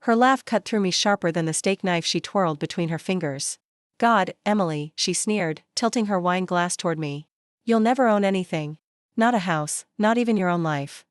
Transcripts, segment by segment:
Her laugh cut through me sharper than the steak knife she twirled between her fingers. God, Emily, she sneered, tilting her wine glass toward me. You'll never own anything. Not a house, not even your own life.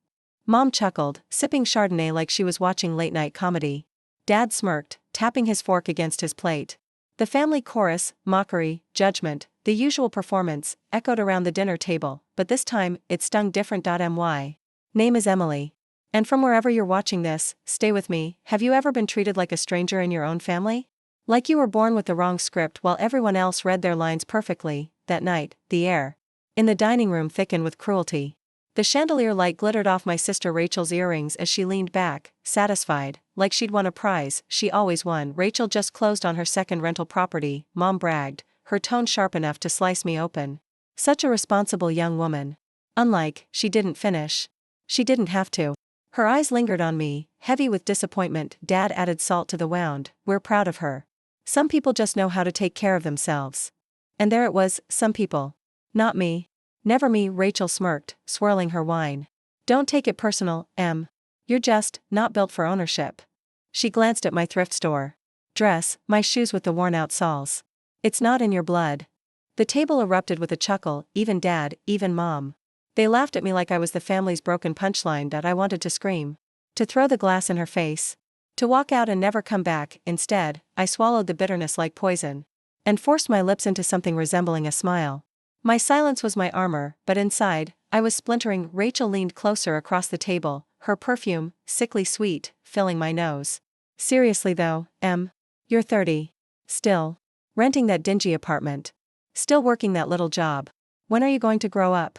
Mom chuckled, sipping Chardonnay like she was watching late-night comedy. Dad smirked, tapping his fork against his plate. The family chorus, mockery, judgment, the usual performance, echoed around the dinner table, but this time, it stung different. My name is Emily. And from wherever you're watching this, stay with me. Have you ever been treated like a stranger in your own family? Like you were born with the wrong script while everyone else read their lines perfectly? That night, the air in the dining room thickened with cruelty. The chandelier light glittered off my sister Rachel's earrings as she leaned back, satisfied, like she'd won a prize. She always won. Rachel just closed on her second rental property, Mom bragged, her tone sharp enough to slice me open. Such a responsible young woman. Unlike, she didn't finish. She didn't have to. Her eyes lingered on me, heavy with disappointment. Dad added salt to the wound. We're proud of her. Some people just know how to take care of themselves. And there it was, some people. Not me. Never me, Rachel smirked, swirling her wine. Don't take it personal, Em. You're just not built for ownership. She glanced at my thrift store dress, my shoes with the worn-out soles. It's not in your blood. The table erupted with a chuckle, even Dad, even Mom. They laughed at me like I was the family's broken punchline. That I wanted to scream. To throw the glass in her face. To walk out and never come back. Instead, I swallowed the bitterness like poison. And forced my lips into something resembling a smile. My silence was my armor, but inside, I was splintering. Rachel leaned closer across the table, her perfume, sickly sweet, filling my nose. Seriously though, Em. You're 30. Still. Renting that dingy apartment. Still working that little job. When are you going to grow up?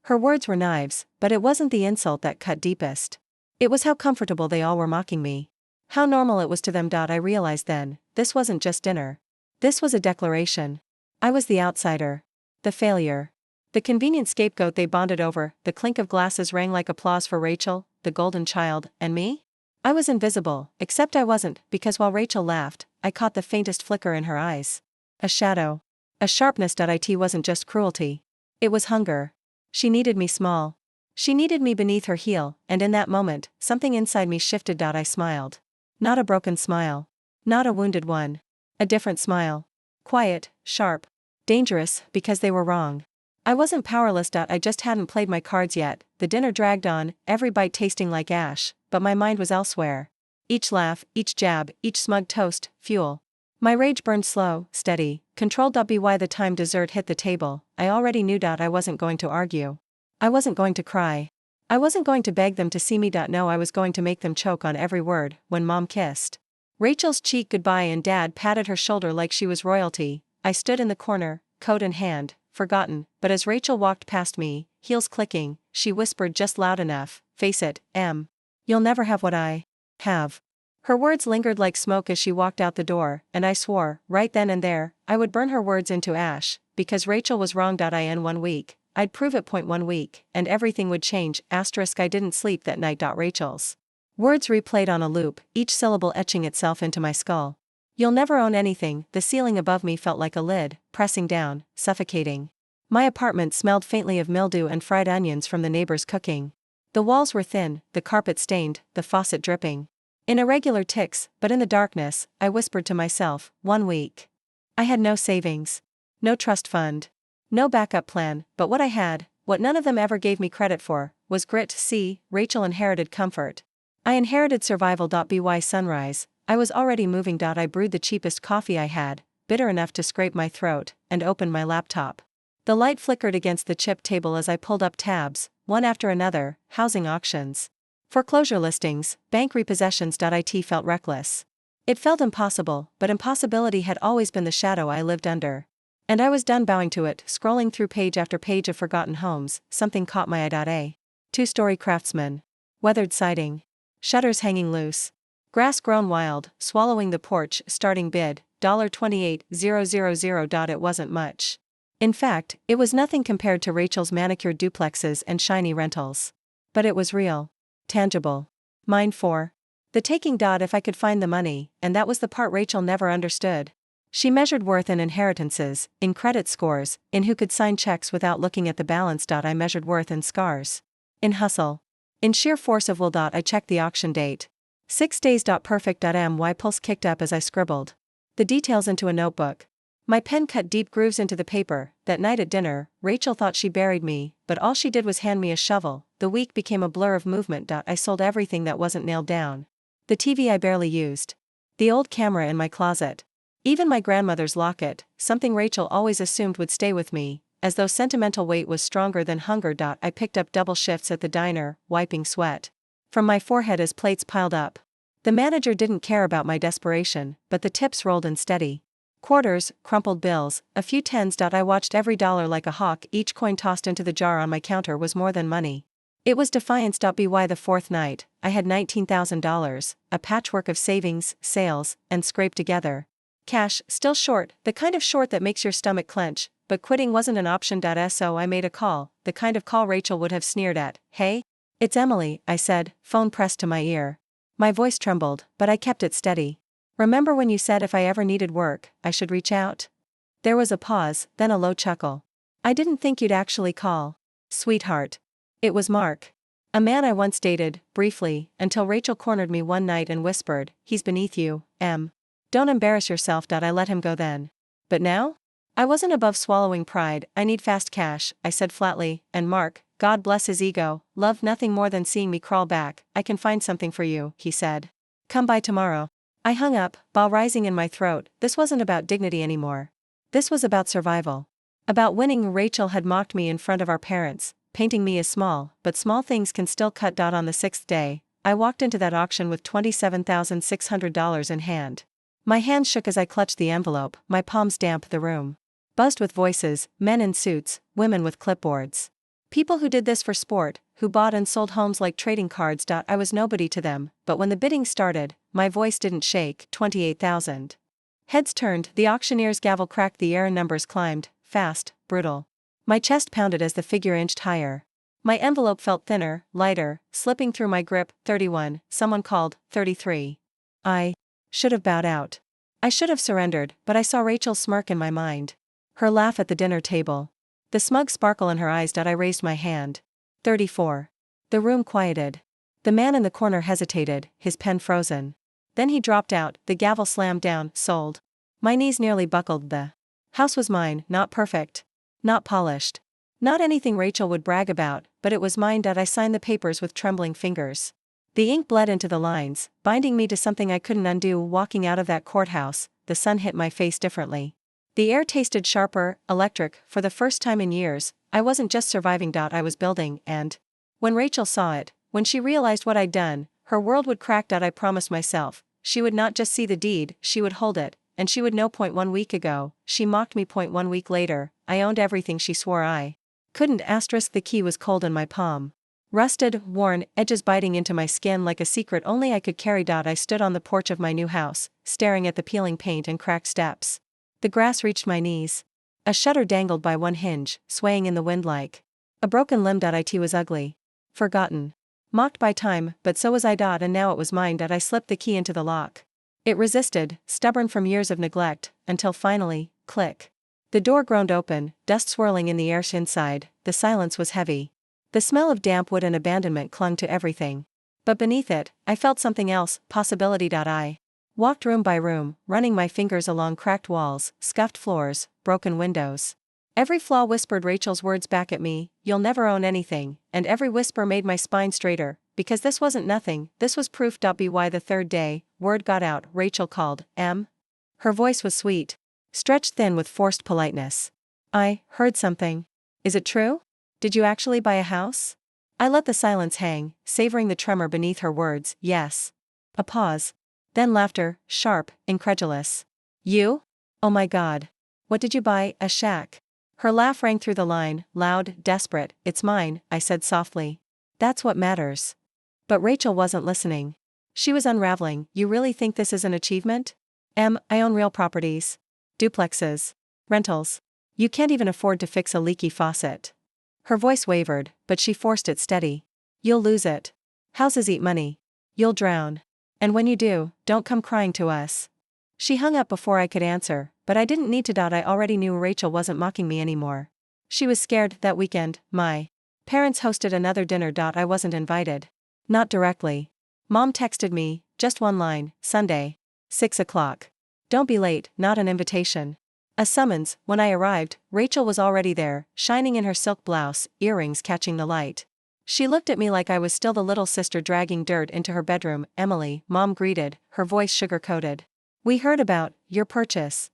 Her words were knives, but it wasn't the insult that cut deepest. It was how comfortable they all were mocking me. How normal it was to them. I realized then, this wasn't just dinner. This was a declaration. I was the outsider. The failure. The convenient scapegoat they bonded over. The clink of glasses rang like applause for Rachel, the golden child, and me? I was invisible, except I wasn't, because while Rachel laughed, I caught the faintest flicker in her eyes. A shadow. A sharpness. It wasn't just cruelty. It was hunger. She needed me small. She needed me beneath her heel, and in that moment, something inside me shifted. I smiled. Not a broken smile. Not a wounded one. A different smile. Quiet, sharp. Dangerous, because they were wrong. I wasn't powerless. I just hadn't played my cards yet. The dinner dragged on, every bite tasting like ash, but my mind was elsewhere. Each laugh, each jab, each smug toast, fuel. My rage burned slow, steady, controlled. By the time dessert hit the table, I already knew. I wasn't going to argue. I wasn't going to cry. I wasn't going to beg them to see me. No, I was going to make them choke on every word. When Mom kissed Rachel's cheek goodbye and Dad patted her shoulder like she was royalty, I stood in the corner, coat in hand, forgotten, but as Rachel walked past me, heels clicking, she whispered just loud enough, "Face it, Em. You'll never have what I have." Her words lingered like smoke as she walked out the door, and I swore, right then and there, I would burn her words into ash, because Rachel was wrong. In 1 week, I'd prove it. 1 week, and everything would change. I didn't sleep that night. Rachel's words replayed on a loop, each syllable etching itself into my skull. You'll never own anything. The ceiling above me felt like a lid, pressing down, suffocating. My apartment smelled faintly of mildew and fried onions from the neighbors' cooking. The walls were thin, the carpet stained, the faucet dripping. In irregular ticks, but in the darkness, I whispered to myself, 1 week. I had no savings. No trust fund. No backup plan, but what I had, what none of them ever gave me credit for, was grit. See, Rachel inherited comfort. I inherited survival. By sunrise, I was already moving. I brewed the cheapest coffee I had, bitter enough to scrape my throat, and opened my laptop. The light flickered against the chip table as I pulled up tabs, one after another, housing auctions. Foreclosure listings, bank repossessions. It felt reckless. It felt impossible, but impossibility had always been the shadow I lived under. And I was done bowing to it. Scrolling through page after page of forgotten homes, something caught my eye. A 2-story craftsman. Weathered siding. Shutters hanging loose. Grass grown wild, swallowing the porch. Starting bid, $28,000. It wasn't much. In fact, it was nothing compared to Rachel's manicured duplexes and shiny rentals. But it was real. Tangible. Mine for the taking. If I could find the money, and that was the part Rachel never understood. She measured worth in inheritances, in credit scores, in who could sign checks without looking at the balance. I measured worth in scars. In hustle. In sheer force of will. I checked the auction date. 6 days. Perfect.my pulse kicked up as I scribbled the details into a notebook. My pen cut deep grooves into the paper. That night at dinner, Rachel thought she buried me, but all she did was hand me a shovel. The week became a blur of movement. I sold everything that wasn't nailed down. The TV I barely used. The old camera in my closet. Even my grandmother's locket, something Rachel always assumed would stay with me, as though sentimental weight was stronger than hunger. I picked up double shifts at the diner, wiping sweat from my forehead as plates piled up. The manager didn't care about my desperation, but the tips rolled in steady. Quarters, crumpled bills, a few tens. I watched every dollar like a hawk. Each coin tossed into the jar on my counter was more than money. It was defiance. By the fourth night, I had $19,000, a patchwork of savings, sales, and scraped together cash, still short, the kind of short that makes your stomach clench, but quitting wasn't an option. So I made a call, the kind of call Rachel would have sneered at. "Hey? It's Emily," I said, phone pressed to my ear. My voice trembled, but I kept it steady. "Remember when you said if I ever needed work, I should reach out?" There was a pause, then a low chuckle. "I didn't think you'd actually call. Sweetheart." It was Mark. A man I once dated, briefly, until Rachel cornered me one night and whispered, "He's beneath you, Em. Don't embarrass yourself." I let him go then. But now? I wasn't above swallowing pride. "I need fast cash," I said flatly, and Mark, God bless his ego, loved nothing more than seeing me crawl back. "I can find something for you," he said. "Come by tomorrow." I hung up, ball rising in my throat. This wasn't about dignity anymore. This was about survival. About winning. Rachel had mocked me in front of our parents, painting me as small, but small things can still cut. On the 6th day, I walked into that auction with $27,600 in hand. My hands shook as I clutched the envelope, my palms damp. The room buzzed with voices, men in suits, women with clipboards. People who did this for sport, who bought and sold homes like trading cards. I was nobody to them, but when the bidding started, my voice didn't shake. 28,000. Heads turned, the auctioneer's gavel cracked, the air, and numbers climbed, fast, brutal. My chest pounded as the figure inched higher. My envelope felt thinner, lighter, slipping through my grip. 31, someone called. 33. I should have bowed out. I should have surrendered, but I saw Rachel's smirk in my mind. Her laugh at the dinner table. The smug sparkle in her eyes. I raised my hand. 34. The room quieted. The man in the corner hesitated, his pen frozen. Then he dropped out, the gavel slammed down. Sold. My knees nearly buckled. The house was mine, not perfect. Not polished. Not anything Rachel would brag about, but it was mine. I signed the papers with trembling fingers. The ink bled into the lines, binding me to something I couldn't undo. Walking out of that courthouse, the sun hit my face differently. The air tasted sharper, electric. For the first time in years, I wasn't just surviving. I was building, and when Rachel saw it, when she realized what I'd done, her world would crack. I promised myself, she would not just see the deed, she would hold it, and she would know. 1 week ago, she mocked me. 1 week later, I owned everything she swore I couldn't. The key was cold in my palm. Rusted, worn, edges biting into my skin like a secret only I could carry. I stood on the porch of my new house, staring at the peeling paint and cracked steps. The grass reached my knees. A shutter dangled by one hinge, swaying in the wind like a broken limb. It was ugly. Forgotten. Mocked by time, but so was I. And now it was mine. I slipped the key into the lock. It resisted, stubborn from years of neglect, until finally, click. The door groaned open, dust swirling in the air inside. The silence was heavy. The smell of damp wood and abandonment clung to everything. But beneath it, I felt something else, possibility. I walked room by room, running my fingers along cracked walls, scuffed floors, broken windows. Every flaw whispered Rachel's words back at me, "You'll never own anything," and every whisper made my spine straighter, because this wasn't nothing, this was proof. By the third day, word got out. Rachel called, "Em?" Her voice was sweet, stretched thin with forced politeness. "I heard something. Is it true? Did you actually buy a house?" I let the silence hang, savoring the tremor beneath her words. "Yes." A pause. Then laughter, sharp, incredulous. "You? Oh my God. What did you buy? A shack?" Her laugh rang through the line, loud, desperate. "It's mine," I said softly. "That's what matters." But Rachel wasn't listening. She was unraveling. "You really think this is an achievement? Em, I own real properties. Duplexes. Rentals. You can't even afford to fix a leaky faucet." Her voice wavered, but she forced it steady. "You'll lose it. Houses eat money. You'll drown. And when you do, don't come crying to us." She hung up before I could answer, but I didn't need to. I already knew Rachel wasn't mocking me anymore. She was scared. That weekend, my parents hosted another dinner. I wasn't invited. Not directly. Mom texted me, just one line, Sunday. 6 o'clock. Don't be late, not an invitation. A summons. When I arrived, Rachel was already there, shining in her silk blouse, earrings catching the light. She looked at me like I was still the little sister dragging dirt into her bedroom. Emily, Mom greeted, her voice sugar-coated. We heard about your purchase.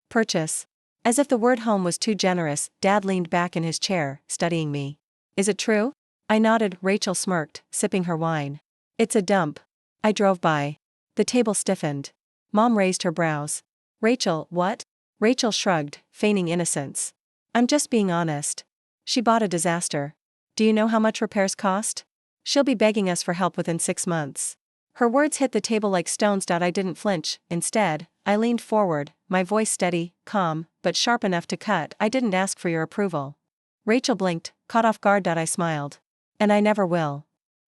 Purchase? As if the word home was too generous, Dad leaned back in his chair, studying me. Is it true? I nodded. Rachel smirked, sipping her wine. It's a dump. I drove by. The table stiffened. Mom raised her brows. Rachel, what? Rachel shrugged, feigning innocence. I'm just being honest. She bought a disaster. Do you know how much repairs cost? She'll be begging us for help within 6 months. Her words hit the table like stones. I didn't flinch. Instead, I leaned forward, my voice steady, calm, but sharp enough to cut. I didn't ask for your approval. Rachel blinked, caught off guard. I smiled. And I never will.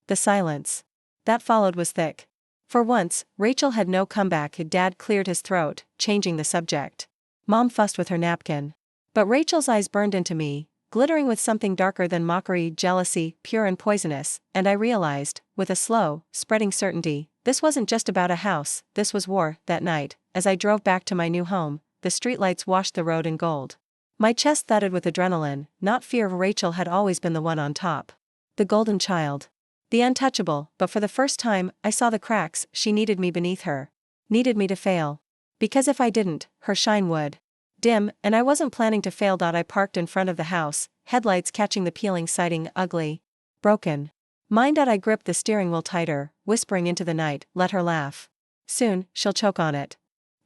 The silence that followed was thick. For once, Rachel had no comeback. Dad cleared his throat, changing the subject. Mom fussed with her napkin. But Rachel's eyes burned into me, glittering with something darker than mockery, jealousy, pure and poisonous, and I realized, with a slow, spreading certainty, this wasn't just about a house, this was war. That night, as I drove back to my new home, the streetlights washed the road in gold. My chest thudded with adrenaline, not fear. Rachel had always been the one on top. The golden child. The untouchable, but for the first time, I saw the cracks. She needed me beneath her. Needed me to fail. Because if I didn't, her shine would dim, and I wasn't planning to fail. I parked in front of the house, headlights catching the peeling siding. Ugly. Broken. Mind. I gripped the steering wheel tighter, whispering into the night, let her laugh. Soon, she'll choke on it.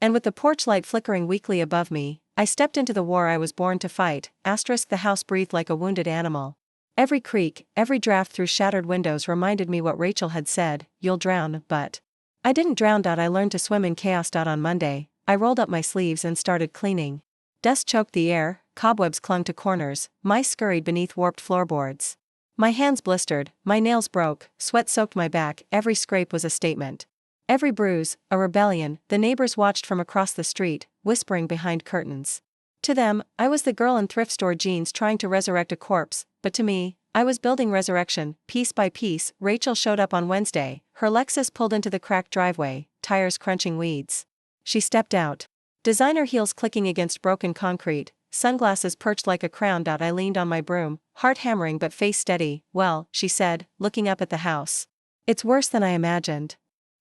And with the porch light flickering weakly above me, I stepped into the war I was born to fight. The house breathed like a wounded animal. Every creak, every draft through shattered windows reminded me what Rachel had said, you'll drown, but I didn't drown. I learned to swim in chaos. On Monday, I rolled up my sleeves and started cleaning. Dust choked the air, cobwebs clung to corners, mice scurried beneath warped floorboards. My hands blistered, my nails broke, sweat soaked my back. Every scrape was a statement. Every bruise, a rebellion. The neighbors watched from across the street, whispering behind curtains. To them, I was the girl in thrift store jeans trying to resurrect a corpse, but to me, I was building resurrection, piece by piece. Rachel showed up on Wednesday, her Lexus pulled into the cracked driveway, tires crunching weeds. She stepped out. Designer heels clicking against broken concrete, sunglasses perched like a crown. I leaned on my broom, heart hammering but face steady. Well, she said, looking up at the house. It's worse than I imagined.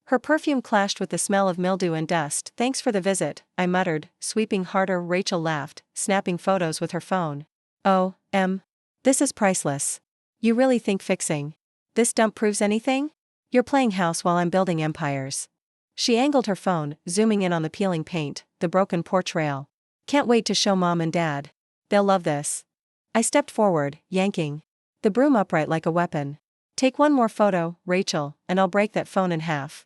Her perfume clashed with the smell of mildew and dust. Thanks for the visit, I muttered, sweeping harder. Rachel laughed, snapping photos with her phone. Oh, this is priceless. You really think fixing this dump proves anything? You're playing house while I'm building empires. She angled her phone, zooming in on the peeling paint, the broken porch rail. Can't wait to show Mom and Dad. They'll love this. I stepped forward, yanking the broom upright like a weapon. Take one more photo, Rachel, and I'll break that phone in half.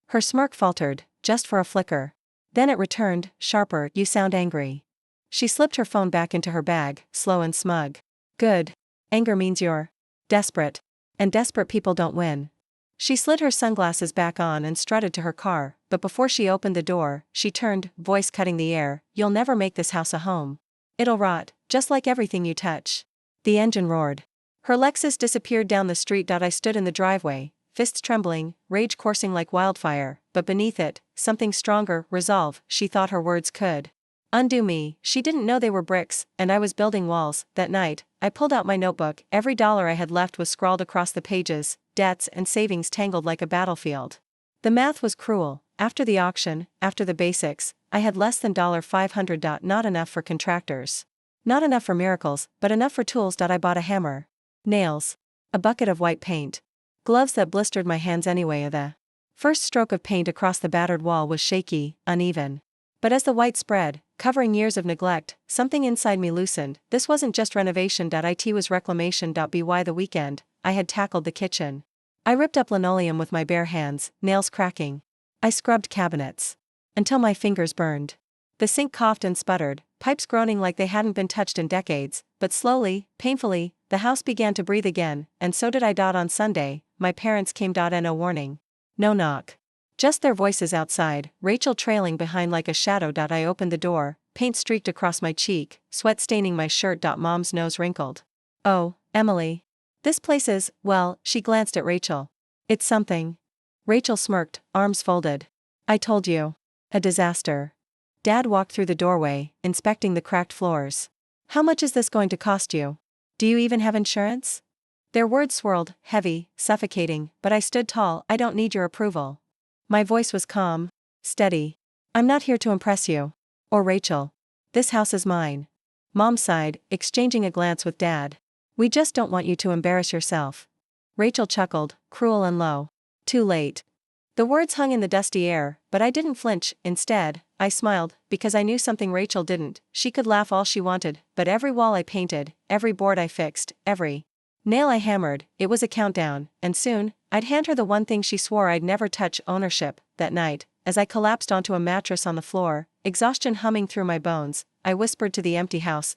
Her smirk faltered, just for a flicker. Then it returned, sharper. You sound angry. She slipped her phone back into her bag, slow and smug. Good. Anger means you're desperate. And desperate people don't win. She slid her sunglasses back on and strutted to her car, but before she opened the door, she turned, voice cutting the air. You'll never make this house a home. It'll rot, just like everything you touch. The engine roared. Her Lexus disappeared down the street. I stood in the driveway, fists trembling, rage coursing like wildfire, but beneath it, something stronger, resolve. She thought her words could undo me. She didn't know they were bricks, and I was building walls. That night, I pulled out my notebook. Every dollar I had left was scrawled across the pages, debts and savings tangled like a battlefield. The math was cruel. After the auction, after the basics, I had less than $500. Not enough for contractors. Not enough for miracles, but enough for tools. I bought a hammer, nails, a bucket of white paint, gloves that blistered my hands anyway. The first stroke of paint across the battered wall was shaky, uneven. But as the white spread, covering years of neglect, something inside me loosened. This wasn't just renovation. It was reclamation. By the weekend, I had tackled the kitchen. I ripped up linoleum with my bare hands, nails cracking. I scrubbed cabinets until my fingers burned. The sink coughed and sputtered, pipes groaning like they hadn't been touched in decades, but slowly, painfully, the house began to breathe again, and so did I. On Sunday, my parents came. No warning. No knock. Just their voices outside, Rachel trailing behind like a shadow. I opened the door, paint streaked across my cheek, sweat staining my shirt. Mom's nose wrinkled. Oh, Emily. This place is, well, she glanced at Rachel. It's something. Rachel smirked, arms folded. I told you. A disaster. Dad walked through the doorway, inspecting the cracked floors. How much is this going to cost you? Do you even have insurance? Their words swirled, heavy, suffocating, but I stood tall. I don't need your approval. My voice was calm, steady. I'm not here to impress you. Or Rachel. This house is mine. Mom sighed, exchanging a glance with Dad. We just don't want you to embarrass yourself. Rachel chuckled, cruel and low. Too late. The words hung in the dusty air, but I didn't flinch. Instead, I smiled, because I knew something Rachel didn't. She could laugh all she wanted, but every wall I painted, every board I fixed, every nail I hammered, it was a countdown, and soon, I'd hand her the one thing she swore I'd never touch: ownership. That night, as I collapsed onto a mattress on the floor, exhaustion humming through my bones, I whispered to the empty house,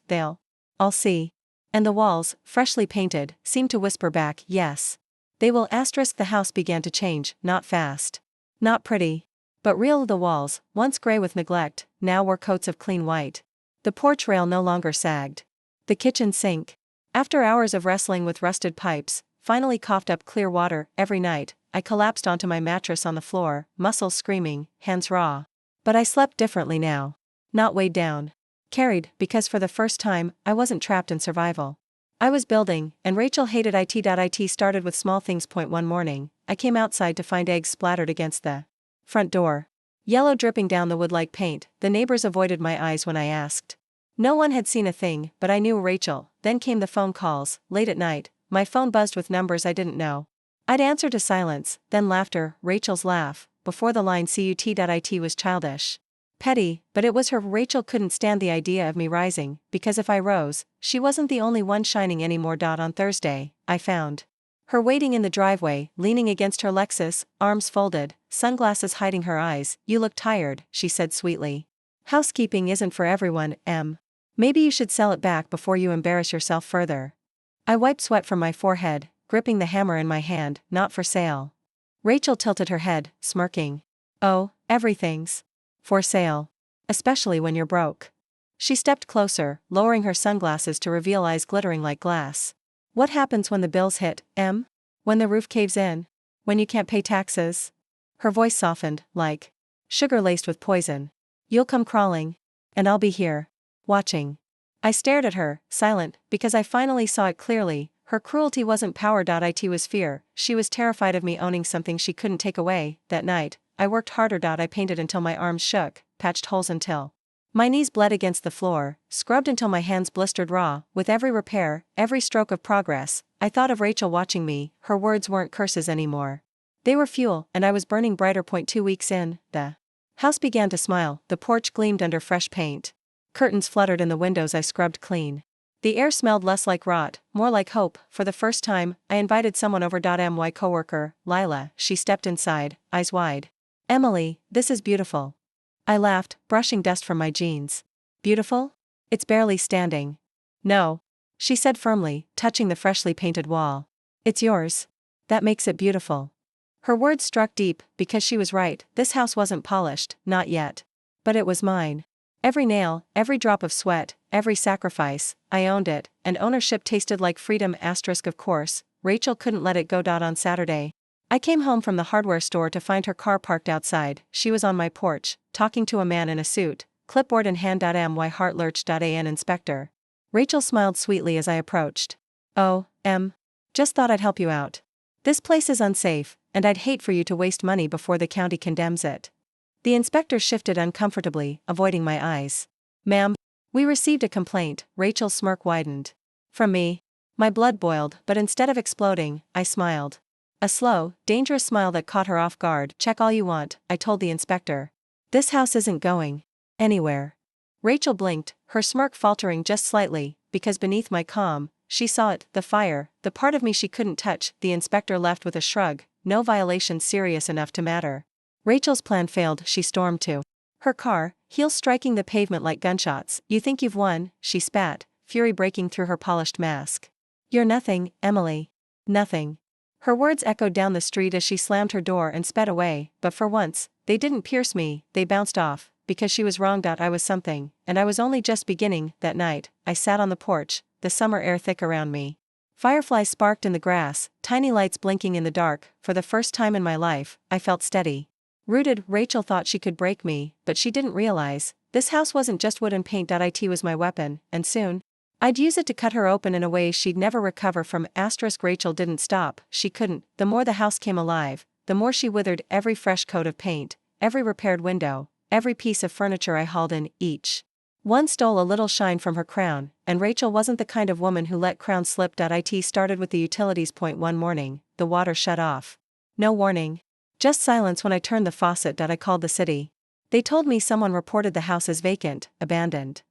I'll see. And the walls, freshly painted, seemed to whisper back, yes. They will. The house began to change, not fast. Not pretty. But real. The walls, once gray with neglect, now wore coats of clean white. The porch rail no longer sagged. The kitchen sink, after hours of wrestling with rusted pipes, finally coughed up clear water. Every night, I collapsed onto my mattress on the floor, muscles screaming, hands raw. But I slept differently now. Not weighed down. Carried, because for the first time, I wasn't trapped in survival. I was building, and Rachel hated it. It started with small things. One morning, I came outside to find eggs splattered against the front door. Yellow dripping down the wood like paint. The neighbors avoided my eyes when I asked. No one had seen a thing, but I knew Rachel. Then came the phone calls. Late at night, my phone buzzed with numbers I didn't know. I'd answer to silence, then laughter, Rachel's laugh, before the line cut. Was childish. Petty, but it was her. Rachel couldn't stand the idea of me rising, because if I rose, she wasn't the only one shining anymore. On Thursday, I found her waiting in the driveway, leaning against her Lexus, arms folded, sunglasses hiding her eyes. You look tired, she said sweetly. Housekeeping isn't for everyone, Em. Maybe you should sell it back before you embarrass yourself further. I wiped sweat from my forehead, gripping the hammer in my hand. Not for sale. Rachel tilted her head, smirking. Oh, everything's for sale. Especially when you're broke. She stepped closer, lowering her sunglasses to reveal eyes glittering like glass. What happens when the bills hit, Em? When the roof caves in? When you can't pay taxes? Her voice softened, like sugar laced with poison. You'll come crawling. And I'll be here. Watching. I stared at her, silent, because I finally saw it clearly. Her cruelty wasn't power. It was fear. She was terrified of me owning something she couldn't take away. That night, I worked harder. I painted until my arms shook, patched holes until my knees bled against the floor, scrubbed until my hands blistered raw. With every repair, every stroke of progress, I thought of Rachel watching me. Her words weren't curses anymore. They were fuel, and I was burning brighter. 2 weeks in, the house began to smile. The porch gleamed under fresh paint. Curtains fluttered in the windows I scrubbed clean. The air smelled less like rot, more like hope. For the first time, I invited someone over. My coworker, Lila, she stepped inside, eyes wide. Emily, this is beautiful. I laughed, brushing dust from my jeans. Beautiful? It's barely standing. No. She said firmly, touching the freshly painted wall. It's yours. That makes it beautiful. Her words struck deep, because she was right. This house wasn't polished, not yet. But it was mine. Every nail, every drop of sweat, every sacrifice, I owned it, and ownership tasted like freedom. Of course, Rachel couldn't let it go. On Saturday, I came home from the hardware store to find her car parked outside. She was on my porch, talking to a man in a suit, clipboard in hand. My heart lurched. An inspector. Rachel smiled sweetly as I approached. Oh, Em. Just thought I'd help you out. This place is unsafe, and I'd hate for you to waste money before the county condemns it. The inspector shifted uncomfortably, avoiding my eyes. Ma'am, we received a complaint. Rachel's smirk widened. From me. My blood boiled, but instead of exploding, I smiled. A slow, dangerous smile that caught her off guard. Check all you want, I told the inspector. This house isn't going anywhere. Rachel blinked, her smirk faltering just slightly, because beneath my calm, she saw it, the fire, the part of me she couldn't touch. The inspector left with a shrug. No violation serious enough to matter. Rachel's plan failed. She stormed to her car, heels striking the pavement like gunshots. You think you've won, she spat, fury breaking through her polished mask. You're nothing, Emily. Nothing. Her words echoed down the street as she slammed her door and sped away, but for once, they didn't pierce me, they bounced off, because she was wrong. I was something, and I was only just beginning. That night, I sat on the porch, the summer air thick around me. Fireflies sparked in the grass, tiny lights blinking in the dark. For the first time in my life, I felt steady. Rooted. Rachel thought she could break me, but she didn't realize this house wasn't just wood and paint. It was my weapon, and soon I'd use it to cut her open in a way she'd never recover from. Rachel didn't stop. She couldn't. The more the house came alive, the more she withered. Every fresh coat of paint, every repaired window, every piece of furniture I hauled in, each one stole a little shine from her crown, and Rachel wasn't the kind of woman who let crowns slip. It started with the utilities point. One morning, the water shut off. No warning. Just silence. When I turned the faucet. I called the city. They told me someone reported the house as vacant, abandoned.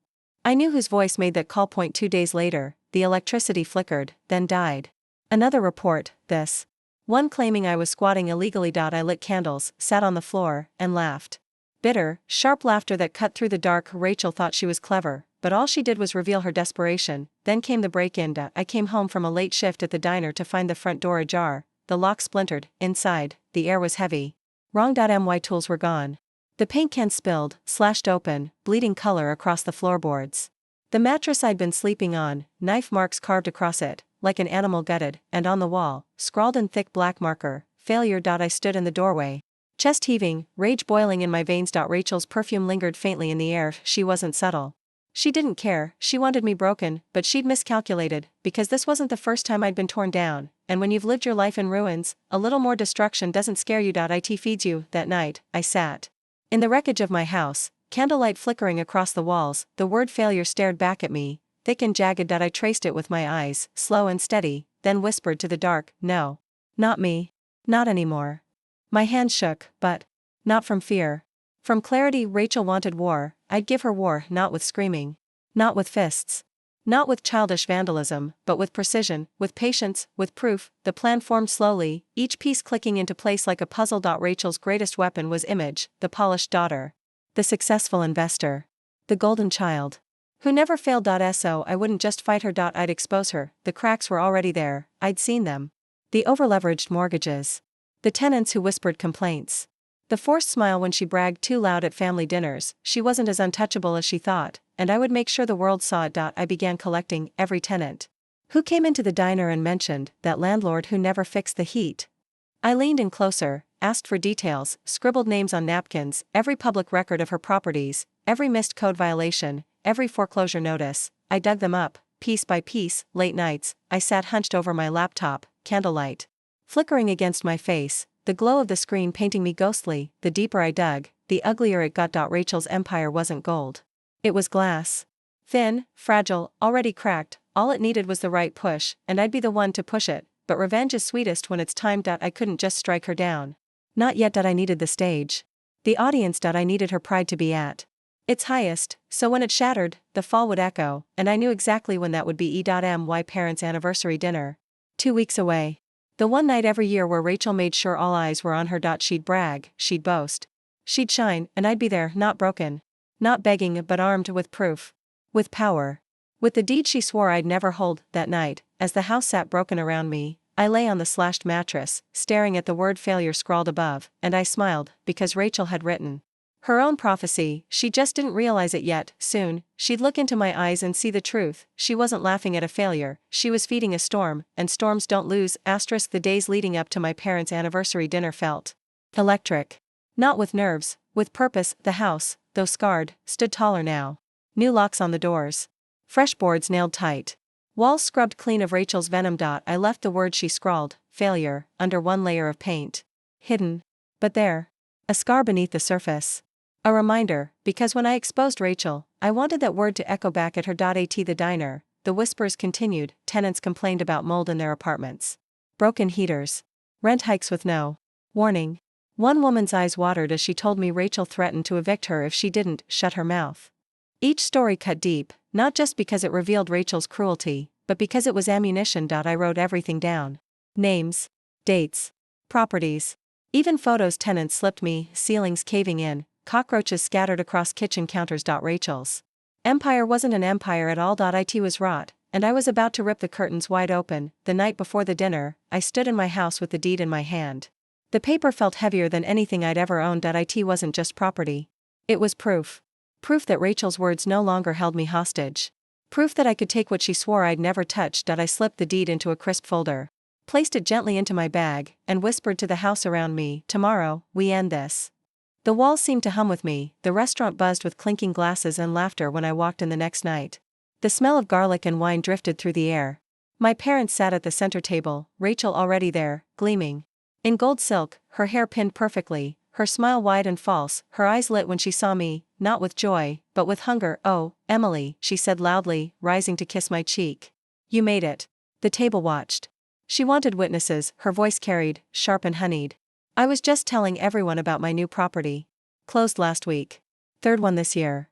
I knew whose voice made that call. 2 days later, the electricity flickered, then died. Another report, this one claiming I was squatting illegally. I lit candles, sat on the floor, and laughed. Bitter, sharp laughter that cut through the dark. Rachel thought she was clever, but all she did was reveal her desperation. Then came the break-in. I came home from a late shift at the diner to find the front door ajar, the lock splintered. Inside, the air was heavy. Wrong. My tools were gone. The paint can spilled, slashed open, bleeding color across the floorboards. The mattress I'd been sleeping on, knife marks carved across it, like an animal gutted, and on the wall, scrawled in thick black marker, failure. I stood in the doorway, chest heaving, rage boiling in my veins. Rachel's perfume lingered faintly in the air. She wasn't subtle. She didn't care. She wanted me broken, but she'd miscalculated, because this wasn't the first time I'd been torn down, and when you've lived your life in ruins, a little more destruction doesn't scare you. It feeds you. That night, I sat in the wreckage of my house, candlelight flickering across the walls. The word failure stared back at me, thick and jagged. I traced it with my eyes, slow and steady, then whispered to the dark, no. Not me. Not anymore. My hands shook, but not from fear. From clarity. Rachel wanted war. I'd give her war, not with screaming. Not with fists. Not with childish vandalism, but with precision, with patience, with proof. The plan formed slowly, each piece clicking into place like a puzzle. Rachel's greatest weapon was image, the polished daughter. The successful investor. The golden child. Who never failed. So I wouldn't just fight her. I'd expose her. The cracks were already there, I'd seen them. The overleveraged mortgages. The tenants who whispered complaints. The forced smile when she bragged too loud at family dinners. She wasn't as untouchable as she thought, and I would make sure the world saw it. I began collecting every tenant who came into the diner and mentioned that landlord who never fixed the heat. I leaned in closer, asked for details, scribbled names on napkins, every public record of her properties, every missed code violation, every foreclosure notice. I dug them up, piece by piece. Late nights, I sat hunched over my laptop, candlelight flickering against my face, the glow of the screen painting me ghostly. The deeper I dug, the uglier it got. Rachel's empire wasn't gold. It was glass. Thin, fragile, already cracked. All it needed was the right push, and I'd be the one to push it. But revenge is sweetest when it's timed. I couldn't just strike her down. Not yet. I needed the stage. The audience. I needed her pride to be at its highest, so when it shattered, the fall would echo, and I knew exactly when that would be. My parents' anniversary dinner. 2 weeks away. The one night every year where Rachel made sure all eyes were on her. She'd brag, she'd boast. She'd shine, and I'd be there, not broken. Not begging, but armed with proof. With power. With the deed she swore I'd never hold. That night, as the house sat broken around me, I lay on the slashed mattress, staring at the word failure scrawled above, and I smiled, because Rachel had written her own prophecy. She just didn't realize it yet. Soon, she'd look into my eyes and see the truth. She wasn't laughing at a failure, she was feeding a storm, and storms don't lose. The days leading up to my parents' anniversary dinner felt electric. Not with nerves, with purpose. The house, though scarred, stood taller now. New locks on the doors. Fresh boards nailed tight. Walls scrubbed clean of Rachel's venom. I left the word she scrawled, failure, under one layer of paint. Hidden. But there. A scar beneath the surface. A reminder, because when I exposed Rachel, I wanted that word to echo back at her. The diner, the whispers continued. Tenants complained about mold in their apartments. Broken heaters. Rent hikes with no warning. One woman's eyes watered as she told me Rachel threatened to evict her if she didn't shut her mouth. Each story cut deep, not just because it revealed Rachel's cruelty, but because it was ammunition. I wrote everything down. Names. Dates. Properties. Even photos tenants slipped me, ceilings caving in, cockroaches scattered across kitchen counters. Rachel's empire wasn't an empire at all. It was rot, and I was about to rip the curtains wide open. The night before the dinner, I stood in my house with the deed in my hand. The paper felt heavier than anything I'd ever owned. It wasn't just property. It was proof. Proof that Rachel's words no longer held me hostage. Proof that I could take what she swore I'd never touch. I slipped the deed into a crisp folder, placed it gently into my bag, and whispered to the house around me, "Tomorrow, we end this." The walls seemed to hum with me, the restaurant buzzed with clinking glasses and laughter when I walked in the next night. The smell of garlic and wine drifted through the air. My parents sat at the center table, Rachel already there, gleaming in gold silk, her hair pinned perfectly, her smile wide and false, her eyes lit when she saw me, not with joy, but with hunger. "Oh, Emily," she said loudly, rising to kiss my cheek. "You made it." The table watched. She wanted witnesses, her voice carried, sharp and honeyed. "I was just telling everyone about my new property. Closed last week. Third one this year."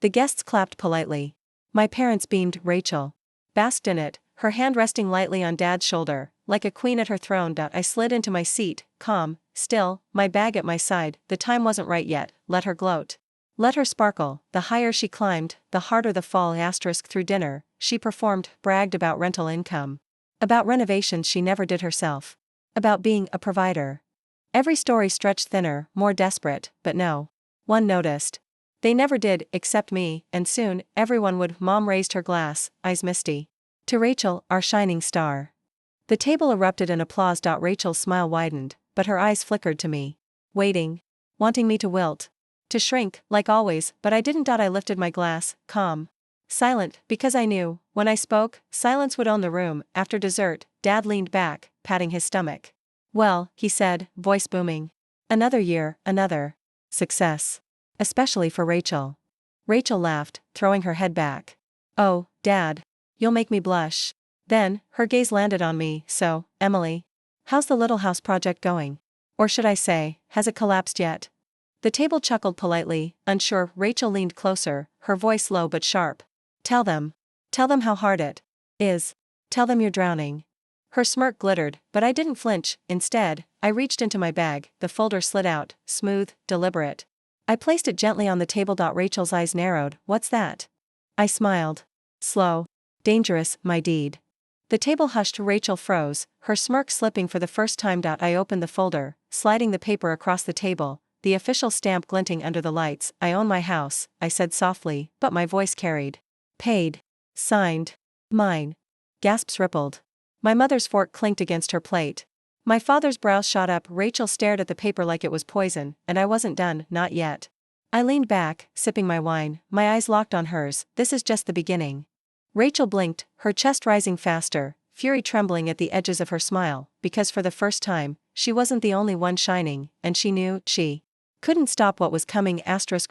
The guests clapped politely. My parents beamed. Rachel basked in it, her hand resting lightly on Dad's shoulder, like a queen at her throne. I slid into my seat, calm, still, my bag at my side. The time wasn't right yet. Let her gloat. Let her sparkle. The higher she climbed, the harder the fall. Through dinner, she performed, bragged about rental income. About renovations she never did herself. About being a provider. Every story stretched thinner, more desperate, but no one noticed. They never did, except me, and soon, everyone would. Mom raised her glass, eyes misty. "To Rachel, our shining star." The table erupted in applause. Rachel's smile widened, but her eyes flickered to me. Waiting. Wanting me to wilt. To shrink, like always, but I didn't. I lifted my glass, calm. Silent, because I knew, when I spoke, silence would own the room. After dessert, Dad leaned back, patting his stomach. "Well," he said, voice booming. "Another year, another success. Especially for Rachel." Rachel laughed, throwing her head back. "Oh, Dad. You'll make me blush." Then, her gaze landed on me. "So, Emily. How's the little house project going? Or should I say, has it collapsed yet?" The table chuckled politely, unsure. Rachel leaned closer, her voice low but sharp. Tell them. Tell them how hard it is. Tell them you're drowning." Her smirk glittered, but I didn't flinch. Instead, I reached into my bag, the folder slid out, smooth, deliberate. I placed it gently on the table. Rachel's eyes narrowed. "What's that?" I smiled. "Slow. Dangerous, my deed." The table hushed. Rachel froze, her smirk slipping for the first time. I opened the folder, sliding the paper across the table, the official stamp glinting under the lights. "I own my house," I said softly, but my voice carried. "Paid. Signed. Mine." Gasps rippled. My mother's fork clinked against her plate. My father's brows shot up. Rachel stared at the paper like it was poison, and I wasn't done, not yet. I leaned back, sipping my wine, my eyes locked on hers. "This is just the beginning." Rachel blinked, her chest rising faster, fury trembling at the edges of her smile, because for the first time, she wasn't the only one shining, and she knew she couldn't stop what was coming.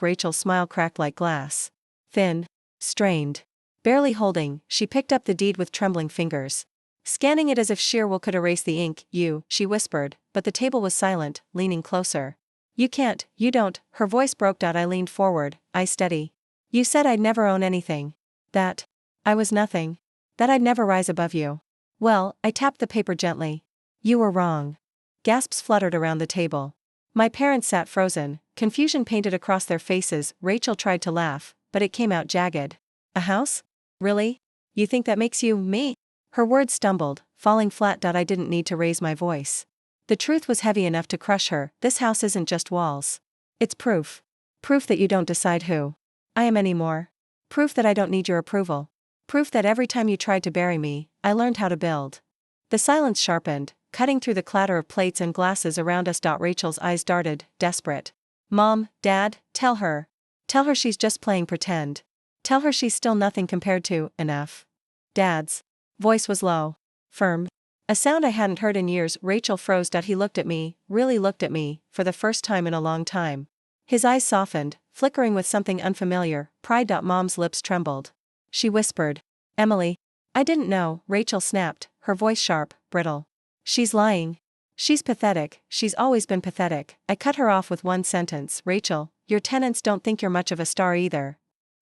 Rachel's smile cracked like glass. Thin. Strained. Barely holding, she picked up the deed with trembling fingers. Scanning it as if sheer will could erase the ink. "You," she whispered, but the table was silent, leaning closer. "You can't, you don't." Her voice broke out. I leaned forward, eyes steady. "You said I'd never own anything. That I was nothing. That I'd never rise above you." "Well," I tapped the paper gently. "You were wrong." Gasps fluttered around the table. My parents sat frozen, confusion painted across their faces. Rachel tried to laugh, but it came out jagged. "A house? Really? You think that makes you me?" Her words stumbled, falling flat. I didn't need to raise my voice. The truth was heavy enough to crush her. This house isn't just walls. It's proof. Proof that you don't decide who I am anymore. Proof that I don't need your approval. Proof that every time you tried to bury me, I learned how to build. The silence sharpened, cutting through the clatter of plates and glasses around us. Rachel's eyes darted, desperate. "Mom, Dad, tell her. Tell her she's just playing pretend. Tell her she's still nothing compared to enough." Dad's voice was low, firm. A sound I hadn't heard in years. Rachel froze. He looked at me, really looked at me, for the first time in a long time. His eyes softened, flickering with something unfamiliar, pride. Mom's lips trembled. She whispered, "Emily." "I didn't know," Rachel snapped, her voice sharp, brittle. "She's lying. She's pathetic, she's always been pathetic." I cut her off with one sentence. "Rachel, your tenants don't think you're much of a star either."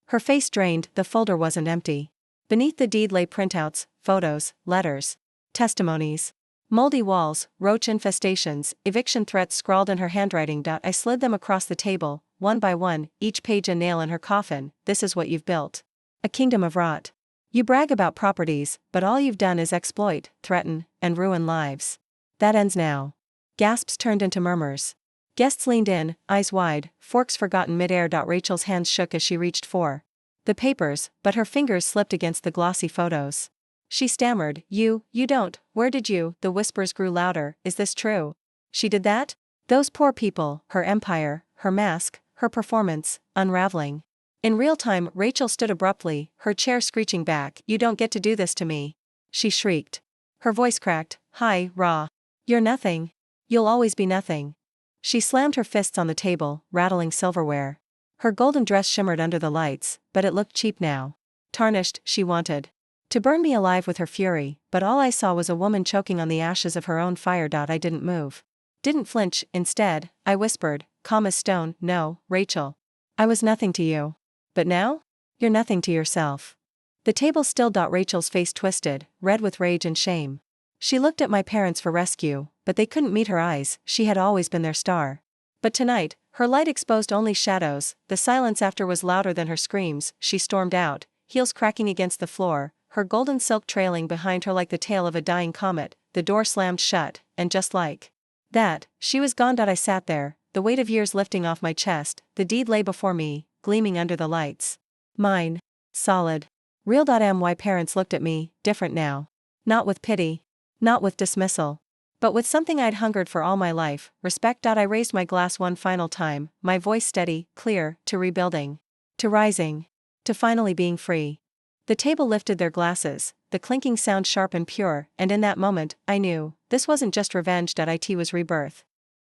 Her face drained. The folder wasn't empty. Beneath the deed lay printouts, photos, letters, testimonies. Moldy walls, roach infestations, eviction threats scrawled in her handwriting. I slid them across the table, one by one, each page a nail in her coffin. "This is what you've built. A kingdom of rot. You brag about properties, but all you've done is exploit, threaten, and ruin lives. That ends now." Gasps turned into murmurs. Guests leaned in, eyes wide, forks forgotten midair. Rachel's hands shook as she reached for The papers, but her fingers slipped against the glossy photos. She stammered, you don't, where did you? The whispers grew louder, is this true? She did that? Those poor people, her empire, her mask, her performance, unraveling. In real time, Rachel stood abruptly, her chair screeching back. You don't get to do this to me. She shrieked. Her voice cracked, high, raw. You're nothing. You'll always be nothing. She slammed her fists on the table, rattling silverware. Her golden dress shimmered under the lights, but it looked cheap now. Tarnished, she wanted to burn me alive with her fury, but all I saw was a woman choking on the ashes of her own fire. I didn't move. Didn't flinch. Instead, I whispered, calm as stone, no, Rachel. I was nothing to you. But now? You're nothing to yourself. The table still. Rachel's face twisted, red with rage and shame. She looked at my parents for rescue, but they couldn't meet her eyes. She had always been their star. But tonight, her light exposed only shadows. The silence after was louder than her screams. She stormed out, heels cracking against the floor, her golden silk trailing behind her like the tail of a dying comet. The door slammed shut, and just like that, she was gone. I sat there, the weight of years lifting off my chest. The deed lay before me, gleaming under the lights. Mine. Solid. Real. My parents looked at me, different now. Not with pity. Not with dismissal. But with something I'd hungered for all my life, respect. I raised my glass one final time, my voice steady, clear, to rebuilding. To rising. To finally being free. The table lifted their glasses, the clinking sound sharp and pure, and in that moment, I knew, this wasn't just revenge. It was rebirth.